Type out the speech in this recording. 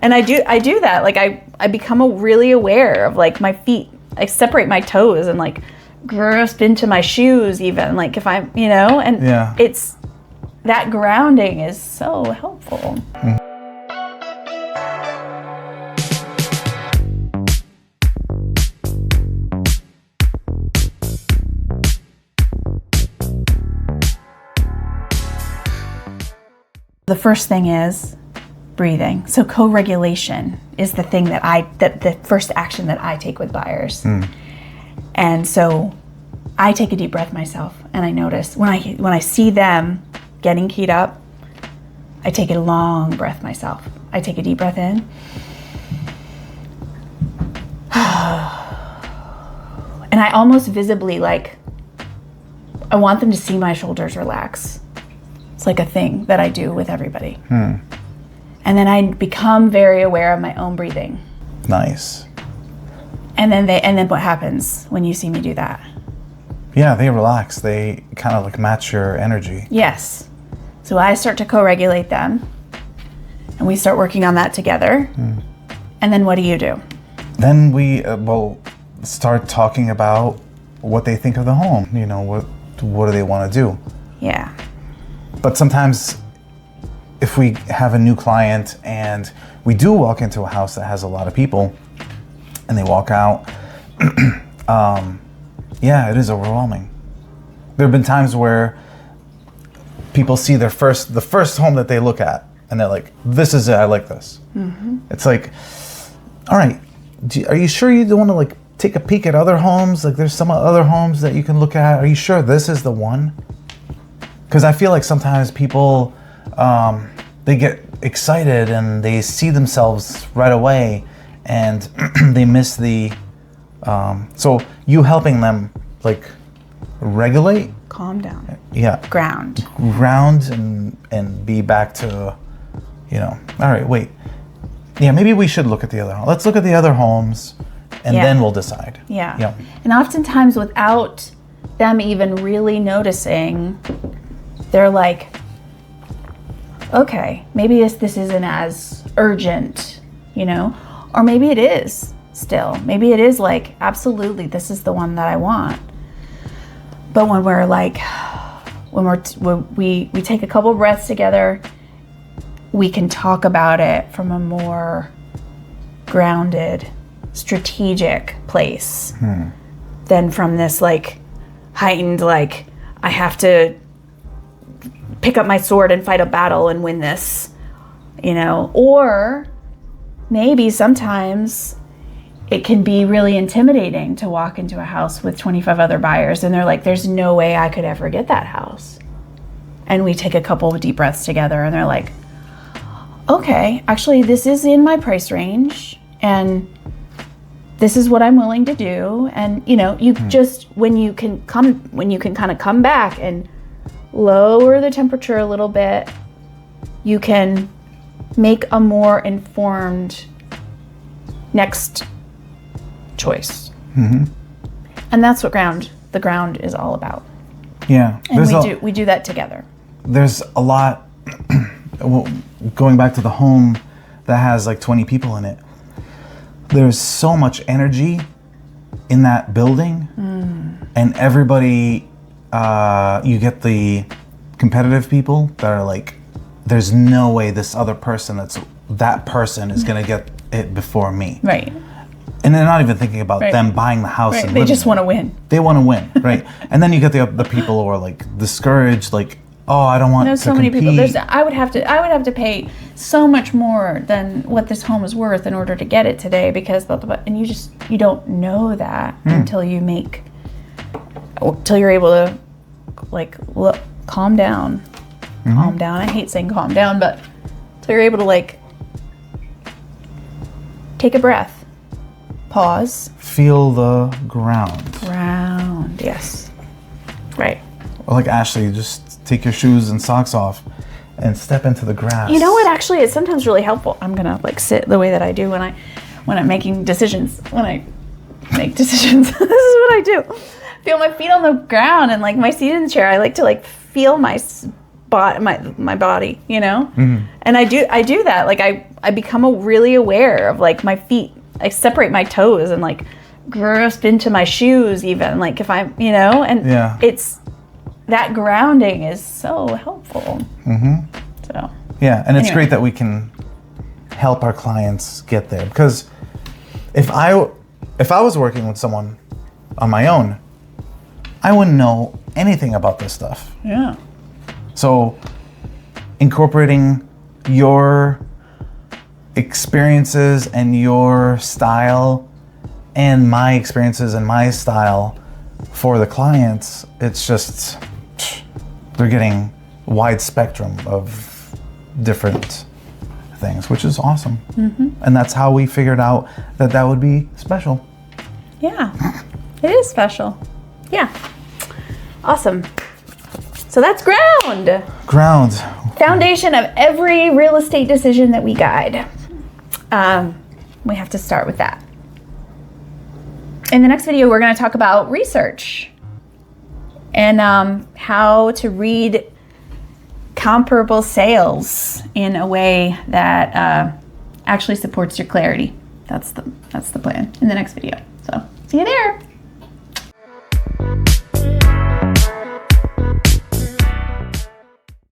And I do that. Like I become really aware of like my feet. I separate my toes and like grasp into my shoes even. Like if I'm, and it's that grounding is so helpful. The first thing is breathing. So co-regulation is the thing that the first action that I take with buyers. And so I take a deep breath myself, and I notice when I see them getting keyed up, I take a long breath myself. I take a deep breath in. And I almost visibly, like, I want them to see my shoulders relax. It's like a thing that I do with everybody. And then I become very aware of my own breathing. Nice. And then what happens when you see me do that? Yeah, they relax. They kind of like match your energy. Yes. So I start to co-regulate them, and we start working on that together. And then what do? Then we start talking about what they think of the home. What do they want to do? Yeah. But sometimes if we have a new client and we do walk into a house that has a lot of people and they walk out, it is overwhelming. There have been times where people see the first home that they look at and they're like, this is it, I like this. It's like, all right, are you sure you don't want to like take a peek at other homes? Like there's some other homes that you can look at. Are you sure this is the one? Because I feel like sometimes people, they get excited and they see themselves right away and they miss the, so you helping them like regulate? Calm down. Yeah. Ground and be back to, all right, wait. Yeah, maybe we should look at the other home. Let's look at the other homes and then we'll decide. Yeah. And oftentimes without them even really noticing, they're like, okay, maybe this isn't as urgent, or maybe it is still. Maybe it is like, absolutely, this is the one that I want. But when we're like, we take a couple breaths together, we can talk about it from a more grounded, strategic place than from this like heightened, like, I have to pick up my sword and fight a battle and win this, or maybe sometimes it can be really intimidating to walk into a house with 25 other buyers and they're like, there's no way I could ever get that house. And we take a couple of deep breaths together and they're like, okay, actually this is in my price range and this is what I'm willing to do. And you just, when you can kind of come back and lower the temperature a little bit, you can make a more informed next choice. And that's what the ground is all about. Yeah. And we do that together. There's a lot, going back to the home that has like 20 people in it, there's so much energy in that building and everybody, you get the competitive people that are like, there's no way this other person that person is going to get it before me. Right. And they're not even thinking about them buying the house. Right. And they just want to win. They want to win, right? And then you get the people who are like discouraged, like, oh, I don't want to compete. There's so many people. I would have to pay so much more than what this home is worth in order to get it today because blah, blah, blah. And you don't know that until you're able to like look, calm down. Calm down. I hate saying calm down, but until you're able to like take a breath. Pause. Feel the ground. Ground, yes. Right. Or like Ashley, just take your shoes and socks off and step into the grass. You know what, actually, it's sometimes really helpful. I'm gonna like sit the way that I do when I'm making decisions. When I make decisions, this is what I do. Feel my feet on the ground and like my seat in the chair. I like to like feel my my body, you know? And I do that. Like I become really aware of like my feet. I separate my toes and like grasp into my shoes even, like if I'm, you know, and it's that grounding is so helpful. So yeah, and it's great that we can help our clients get there, because if I was working with someone on my own, I wouldn't know anything about this stuff. Yeah. So incorporating your experiences and your style and my experiences and my style for the clients, it's just, they're getting wide spectrum of different things, which is awesome. And that's how we figured out that would be special. Yeah, it is special. Yeah. Awesome. So that's ground. Foundation of every real estate decision that we guide. We have to start with that. In the next video, we're going to talk about research and how to read comparable sales in a way that actually supports your clarity. That's the plan in the next video. So see you there.